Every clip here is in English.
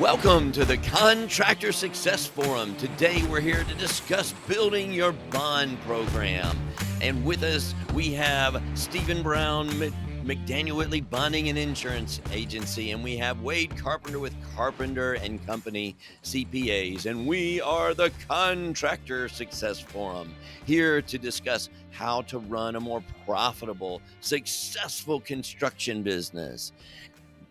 Welcome to the Contractor Success Forum. Today we're here to discuss building your bond program. And with us, we have Stephen Brown, McDaniel Whitley Bonding and Insurance Agency, and we have Wade Carpenter with Carpenter and Company CPAs, and we are the Contractor Success Forum, here to discuss how to run a more profitable, successful construction business.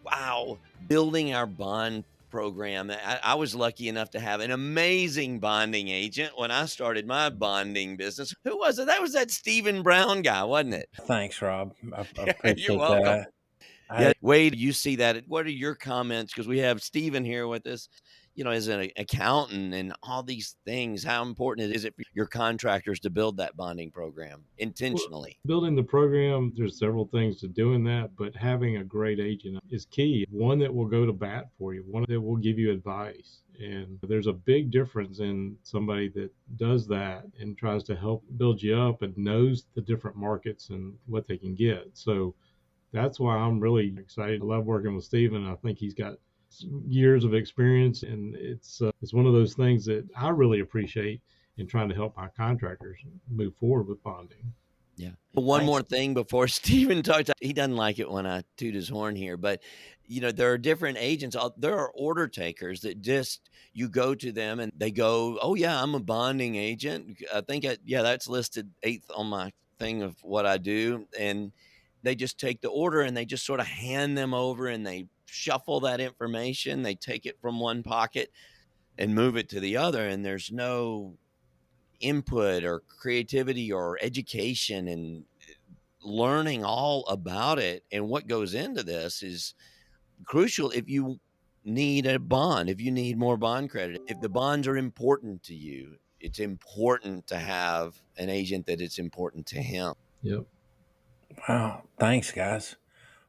Wow, building our bond program. I was lucky enough to have an amazing bonding agent when I started my bonding business. Who was it? That was that Stephen Brown guy, wasn't it? Thanks, Rob. I You're appreciate welcome. that. Yeah, Wade, you see that. What are your comments? Because we have Stephen here with us, as an accountant and all these things. How important is it for your contractors to build that bonding program intentionally? Building the program, there's several things to doing that, but having a great agent is key. One that will go to bat for you, one that will give you advice. And there's a big difference in somebody that does that and tries to help build you up and knows the different markets and what they can get. So that's why I'm really excited. I love working with Stephen. I think he's got years of experience, and it's one of those things that I really appreciate in trying to help my contractors move forward with bonding. Yeah. One more thing before Stephen talks. He doesn't like it when I toot his horn here, but there are different agents. There are order takers that just, you go to them and they go, "Oh yeah, I'm a bonding agent. I think that's listed 8th on my thing of what I do." And they just take the order and they just sort of hand them over and they shuffle that information. They take it from one pocket and move it to the other, and there's no input or creativity or education and learning all about it. And what goes into this is crucial. If you need a bond, if you need more bond credit, if the bonds are important to you, it's important to have an agent that it's important to him. Yep. Wow. Thanks, guys.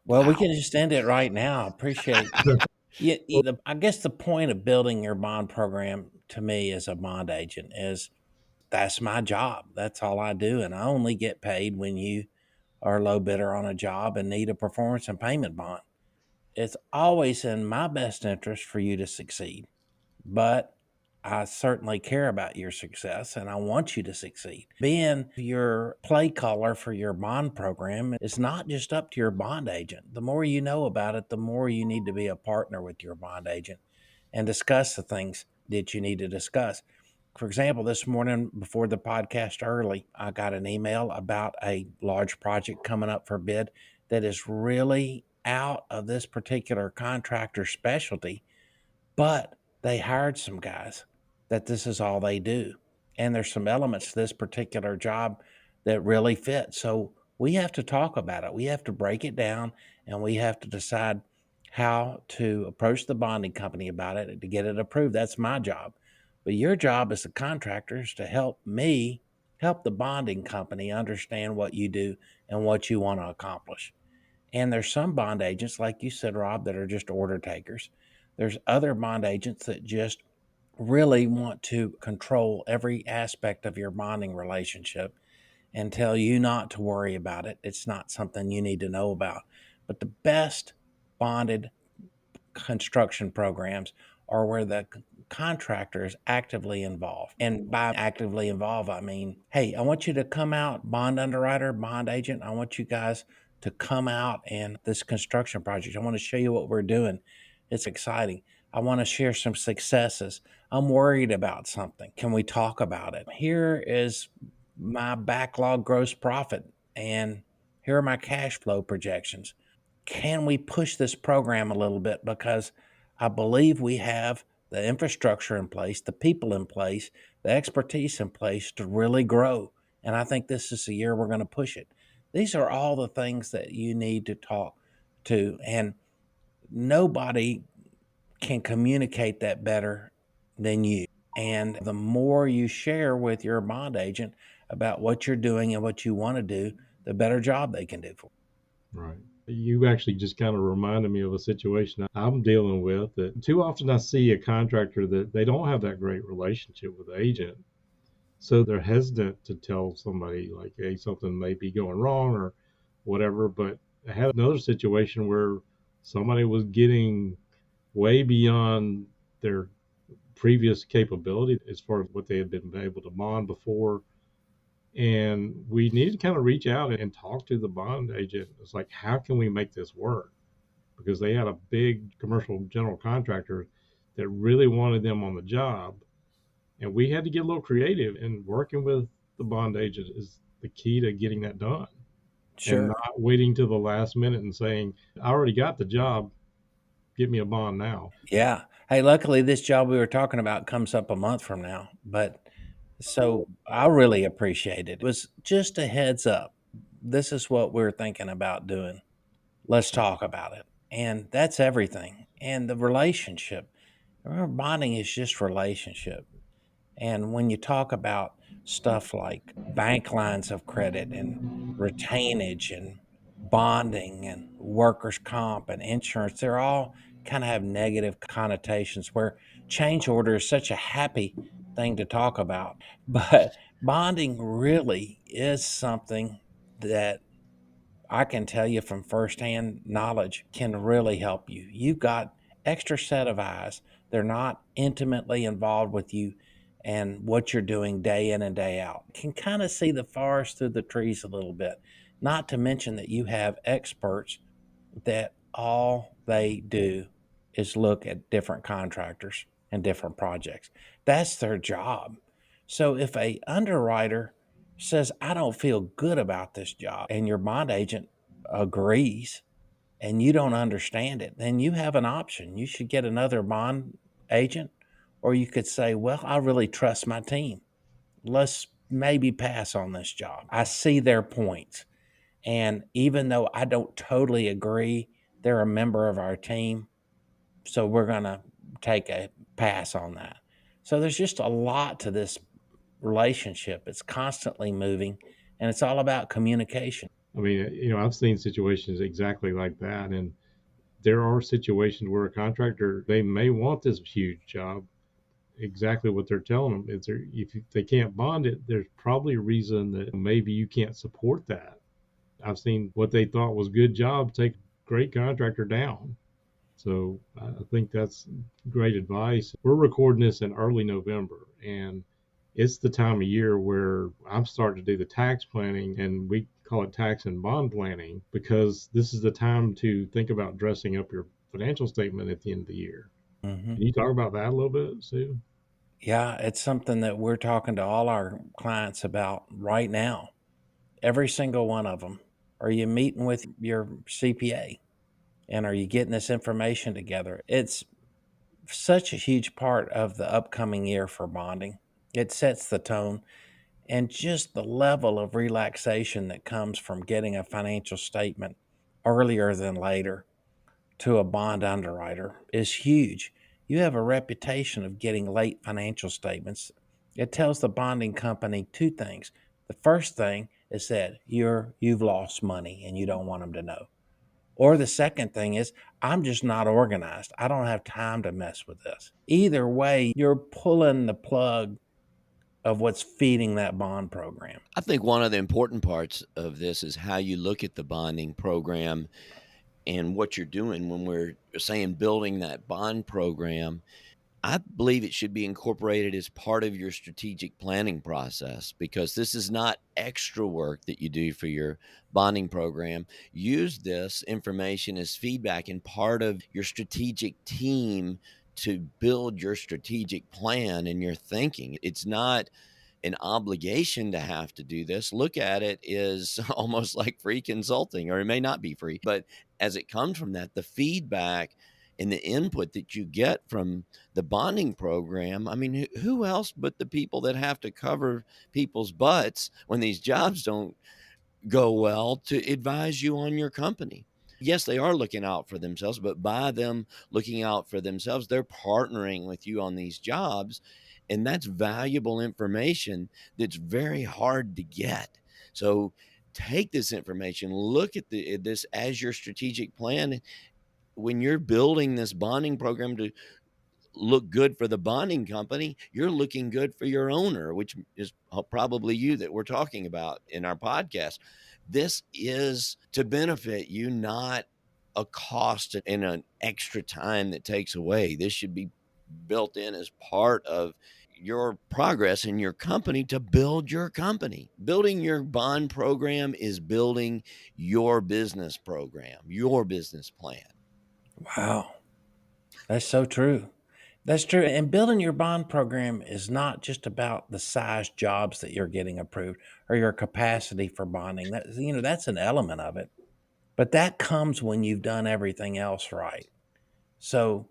Well, we can just end it right now. I appreciate I guess the point of building your bond program to me as a bond agent is that's my job. That's all I do. And I only get paid when you are a low bidder on a job and need a performance and payment bond. It's always in my best interest for you to succeed. But I certainly care about your success and I want you to succeed. Being your play caller for your bond program is not just up to your bond agent. The more you know about it, the more you need to be a partner with your bond agent and discuss the things that you need to discuss. For example, this morning before the podcast early, I got an email about a large project coming up for bid that is really out of this particular contractor specialty, but they hired some guys that this is all they do. And there's some elements to this particular job that really fit. So we have to talk about it. We have to break it down and we have to decide how to approach the bonding company about it to get it approved. That's my job. But your job as a contractor is to help the bonding company understand what you do and what you want to accomplish. And there's some bond agents, like you said, Rob, that are just order takers. There's other bond agents that just really want to control every aspect of your bonding relationship and tell you not to worry about it. It's not something you need to know about. But the best bonded construction programs are where the contractor is actively involved. And by actively involved, I mean, hey, I want you to come out, bond underwriter, bond agent. I want you guys to come out and this construction project. I want to show you what we're doing. It's exciting. I want to share some successes. I'm worried about something. Can we talk about it? Here is my backlog gross profit, and here are my cash flow projections. Can we push this program a little bit? Because I believe we have the infrastructure in place, the people in place, the expertise in place to really grow. And I think this is the year we're going to push it. These are all the things that you need to talk to. And nobody can communicate that better than you. And the more you share with your bond agent about what you're doing and what you want to do, the better job they can do for you. Right. You actually just kind of reminded me of a situation I'm dealing with that too often I see a contractor that they don't have that great relationship with the agent. So they're hesitant to tell somebody like, hey, something may be going wrong or whatever. But I had another situation where somebody was getting way beyond their previous capability as far as what they had been able to bond before. And we needed to kind of reach out and talk to the bond agent. It's like, how can we make this work? Because they had a big commercial general contractor that really wanted them on the job. And we had to get a little creative, and working with the bond agent is the key to getting that done, and Sure. not waiting till the last minute and saying, I already got the job, get me a bond now. Yeah. Hey, luckily this job we were talking about comes up a month from now, but so I really appreciate it. It was just a heads up. This is what we're thinking about doing. Let's talk about it. And that's everything. And the relationship. Remember, bonding is just relationship. And when you talk about stuff like bank lines of credit and retainage and bonding and workers' comp and insurance, they're all kind of have negative connotations where change order is such a happy thing to talk about. But bonding really is something that I can tell you from firsthand knowledge can really help you. You've got extra set of eyes. They're not intimately involved with you and what you're doing day in and day out. Can kind of see the forest through the trees a little bit. Not to mention that you have experts that all they do is look at different contractors and different projects. That's their job. So if a underwriter says, I don't feel good about this job, and your bond agent agrees and you don't understand it, then you have an option. You should get another bond agent, or you could say, well, I really trust my team. Let's maybe pass on this job. I see their points. And even though I don't totally agree, they're a member of our team. So we're going to take a pass on that. So there's just a lot to this relationship. It's constantly moving and it's all about communication. I mean, I've seen situations exactly like that. And there are situations where a contractor, they may want this huge job. Exactly what they're telling them is, if they can't bond it, there's probably a reason that maybe you can't support that. I've seen what they thought was good job take great contractor down. So I think that's great advice. We're recording this in early November, and it's the time of year where I'm starting to do the tax planning, and we call it tax and bond planning, because this is the time to think about dressing up your financial statement at the end of the year. Mm-hmm. Can you talk about that a little bit, Sue? Yeah, it's something that we're talking to all our clients about right now. Every single one of them. Are you meeting with your CPA? And are you getting this information together? It's such a huge part of the upcoming year for bonding. It sets the tone, and just the level of relaxation that comes from getting a financial statement earlier than later to a bond underwriter is huge. You have a reputation of getting late financial statements. It tells the bonding company two things. The first thing is that you've lost money and you don't want them to know. Or the second thing is, I'm just not organized. I don't have time to mess with this. Either way, you're pulling the plug of what's feeding that bond program. I think one of the important parts of this is how you look at the bonding program and what you're doing when we're saying building that bond program. I believe it should be incorporated as part of your strategic planning process, because this is not extra work that you do for your bonding program. Use this information as feedback and part of your strategic team to build your strategic plan and your thinking. It's not an obligation to have to do this. Look at it as almost like free consulting, or it may not be free, but as it comes from that, the feedback and the input that you get from the bonding program. I mean, who else but the people that have to cover people's butts when these jobs don't go well to advise you on your company? Yes, they are looking out for themselves, but by them looking out for themselves, they're partnering with you on these jobs. And that's valuable information that's very hard to get. So take this information, look at this as your strategic plan. When you're building this bonding program to look good for the bonding company, you're looking good for your owner, which is probably you that we're talking about in our podcast. This is to benefit you, not a cost and an extra time that takes away. This should be built in as part of your progress in your company to build your company. Building your bond program is building your business program, your business plan. Wow. That's so true. That's true. And building your bond program is not just about the size jobs that you're getting approved or your capacity for bonding. That's an element of it. But that comes when you've done everything else right. So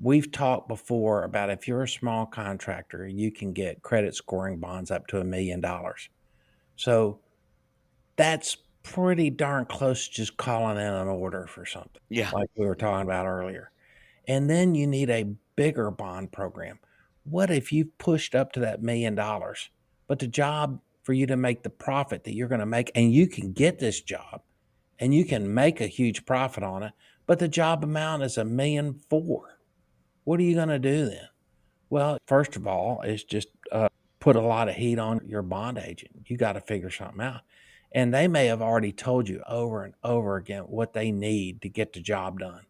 we've talked before about if you're a small contractor, you can get credit scoring bonds up to $1 million. So that's pretty darn close to just calling in an order for something, Yeah. like we were talking about earlier. And then you need a bigger bond program. What if you've pushed up to that $1 million, but the job for you to make the profit that you're going to make, and you can get this job and you can make a huge profit on it, but the job amount is $1.4 million. What are you going to do then? Well, first of all, it's just put a lot of heat on your bond agent. You got to figure something out. And they may have already told you over and over again what they need to get the job done,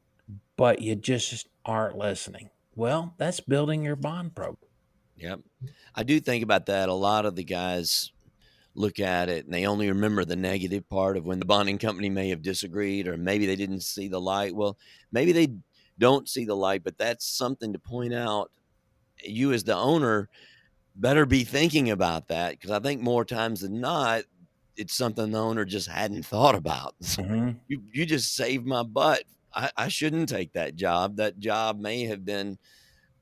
but you just aren't listening. Well, that's building your bond program. Yep. I do think about that. A lot of the guys look at it and they only remember the negative part of when the bonding company may have disagreed or maybe they didn't see the light. Well, maybe they don't see the light, but that's something to point out. You, as the owner, better be thinking about that because I think more times than not, it's something the owner just hadn't thought about. So Hmm. you just saved my butt. I shouldn't take that job. That job may have been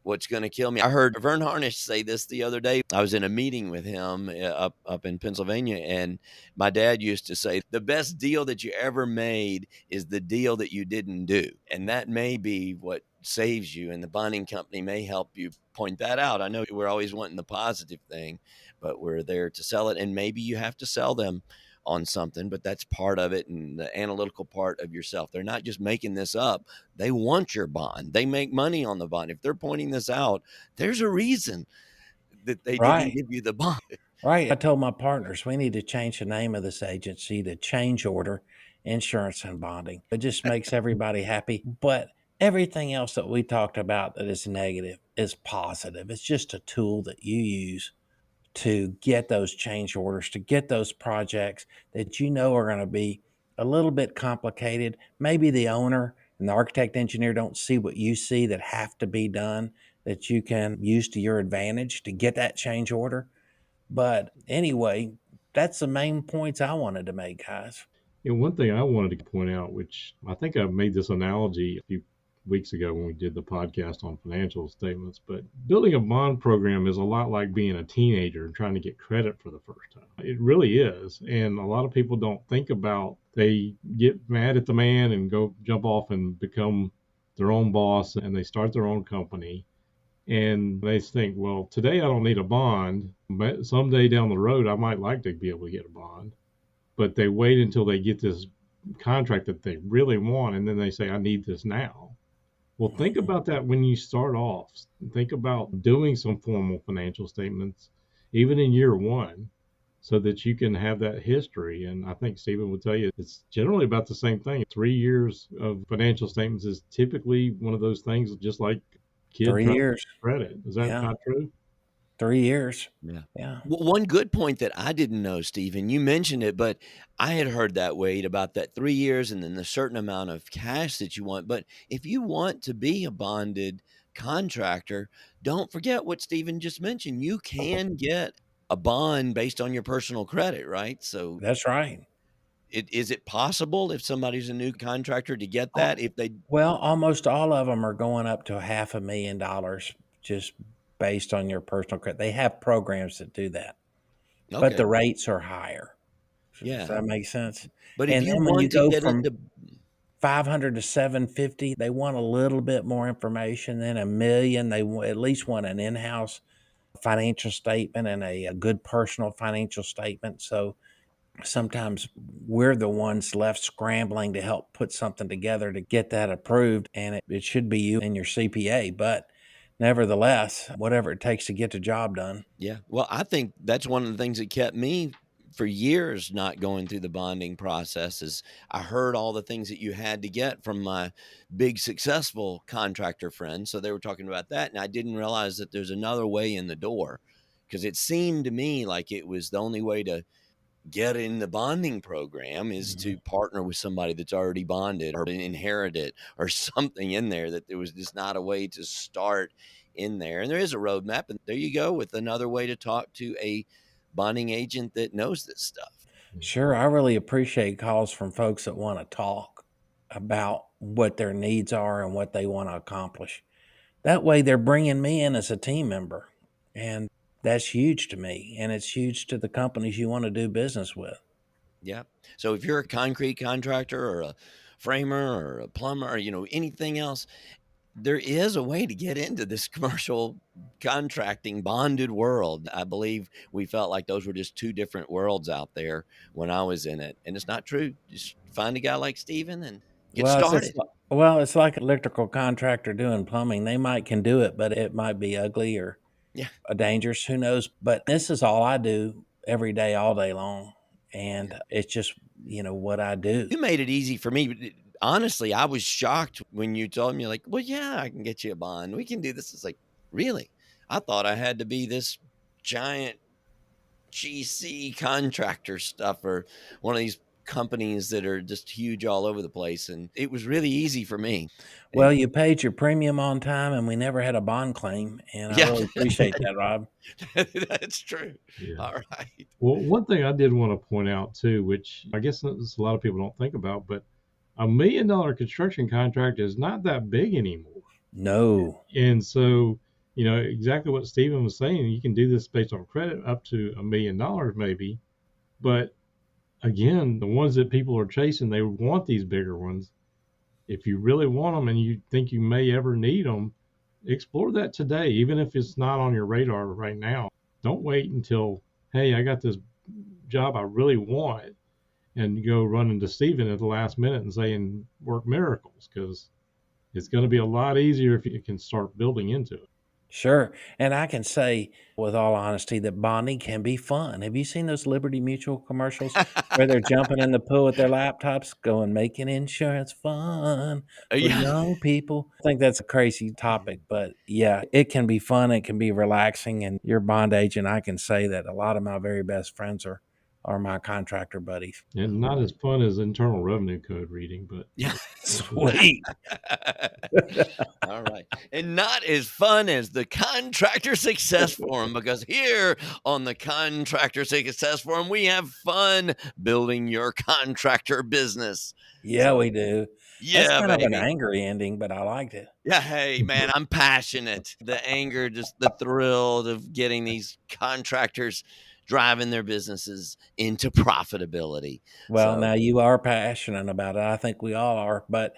what's gonna kill me. I heard Vern Harnish say this the other day. I was in a meeting with him, up in Pennsylvania, and my dad used to say, "The best deal that you ever made is the deal that you didn't do," and that may be what saves you, and the bonding company may help you point that out. I know we're always wanting the positive thing, but we're there to sell it, and maybe you have to sell them on something, but that's part of it and the analytical part of yourself. They're not just making this up. They want your bond. They make money on the bond. If they're pointing this out, there's a reason that they didn't Right. give you the bond. Right. I told my partners we need to change the name of this agency to Change Order Insurance and Bonding. It just makes everybody happy. But everything else that we talked about that is negative is positive. It's just a tool that you use to get those change orders, to get those projects that you know are going to be a little bit complicated. Maybe the owner and the architect engineer don't see what you see that have to be done that you can use to your advantage to get that change order. But anyway, that's the main points I wanted to make, guys. One thing I wanted to point out, which I think I made this analogy a few weeks ago when we did the podcast on financial statements, but building a bond program is a lot like being a teenager and trying to get credit for the first time. It really is. And a lot of people don't think about, they get mad at the man and go jump off and become their own boss and they start their own company. And they think, well, today I don't need a bond, but someday down the road I might like to be able to get a bond, but they wait until they get this contract that they really want and then they say I need this now. Well, think Mhm. about that when you start off. Think about doing some formal financial statements even in year one so that you can have that history. And I think Stephen would tell you it's generally about the same thing. 3 years of financial statements is typically one of those things, just like kid Three trying to years. get credit. Is that Yeah. not true? 3 years. Yeah. Yeah. One good point that I didn't know, Stephen, you mentioned it, but I had heard that, Wade, about that 3 years and then the certain amount of cash that you want. But if you want to be a bonded contractor, don't forget what Stephen just mentioned. You can get a bond based on your personal credit, right? So That's right. is it possible if somebody's a new contractor to get that if they Well, almost all of them are going up to $500,000 just based on your personal credit. They have programs that do that, but okay, the rates are higher. Does yeah. that make sense? But if And you then when you want to go get from into 500 to 750, they want a little bit more information. Then a million, they at least want an in-house financial statement and a good personal financial statement. So sometimes we're the ones left scrambling to help put something together to get that approved. And it should be you and your CPA. But nevertheless, whatever it takes to get the job done. yeah. Well, I think that's one of the things that kept me for years not going through the bonding processes. I heard all the things that you had to get from my big successful contractor friends. So they were talking about that. And I didn't realize that there's another way in the door, because it seemed to me like it was the only way to get in the bonding program is to Mhm. partner with somebody that's already bonded or inherited or something in there, that there was just not a way to start in there. And there is a roadmap. And there you go with another way to talk to a bonding agent that knows this stuff. Sure, I really appreciate calls from folks that want to talk about what their needs are and what they want to accomplish. That way, they're bringing me in as a team member, and that's huge to me, and it's huge to the companies you want to do business with. Yeah. So if you're a concrete contractor or a framer or a plumber or, anything else, there is a way to get into this commercial contracting bonded world. I believe we felt like those were just two different worlds out there when I was in it. And it's not true. Just find a guy like Steven and get Well, started. it's like an electrical contractor doing plumbing. They might can do it, but it might be ugly or Yeah. dangerous. Who knows? But this is all I do every day, all day long, and it's just what I do. You made it easy for me. But honestly, I was shocked when you told me, like, well, yeah, I can get you a bond. We can do this. It's like, really? I thought I had to be this giant GC contractor stuff or one of these companies that are just huge all over the place. And it was really easy for me. Well, And you paid your premium on time, and we never had a bond claim, and I yeah, really appreciate that, Rob. that's true. Yeah. All right. Well, one thing I did want to point out too, which I guess a lot of people don't think about, but $1 million construction contract is not that big anymore. No. And so, exactly what Stephen was saying, you can do this based on credit up to $1 million maybe. But again, the ones that people are chasing, they want these bigger ones. If you really want them and you think you may ever need them, explore that today, even if it's not on your radar right now. Don't wait until, hey, I got this job I really want, and go running to Stephen at the last minute and saying work miracles, because it's going to be a lot easier if you can start building into it. Sure. And I can say with all honesty that bonding can be fun. Have you seen those Liberty Mutual commercials where they're jumping in the pool with their laptops going, making insurance fun for Yeah. young people? I think that's a crazy topic, but yeah, it can be fun. It can be relaxing. And your bond agent, I can say that a lot of my very best friends are my contractor buddies. And not as fun as Internal Revenue Code reading, but Yeah. Sweet. All right. And not as fun as the Contractor Success Forum, because here on the Contractor Success Forum, we have fun building your contractor business. Yeah, So, we do. That's yeah, kind of an baby. angry ending, but I liked it. Yeah, hey, man, I'm passionate. The anger, just the thrill of getting these contractors driving their businesses into profitability. Well, So, now you are passionate about it. I think we all are, but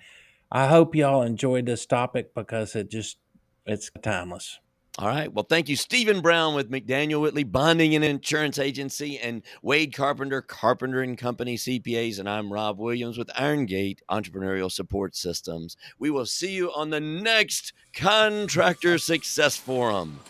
I hope y'all enjoyed this topic because it's timeless. all right. Well, thank you, Stephen Brown with McDaniel Whitley Bonding and Insurance Agency, and Wade Carpenter, Carpenter and Company CPAs. And I'm Rob Williams with Iron Gate Entrepreneurial Support Systems. We will see you on the next Contractor Success Forum.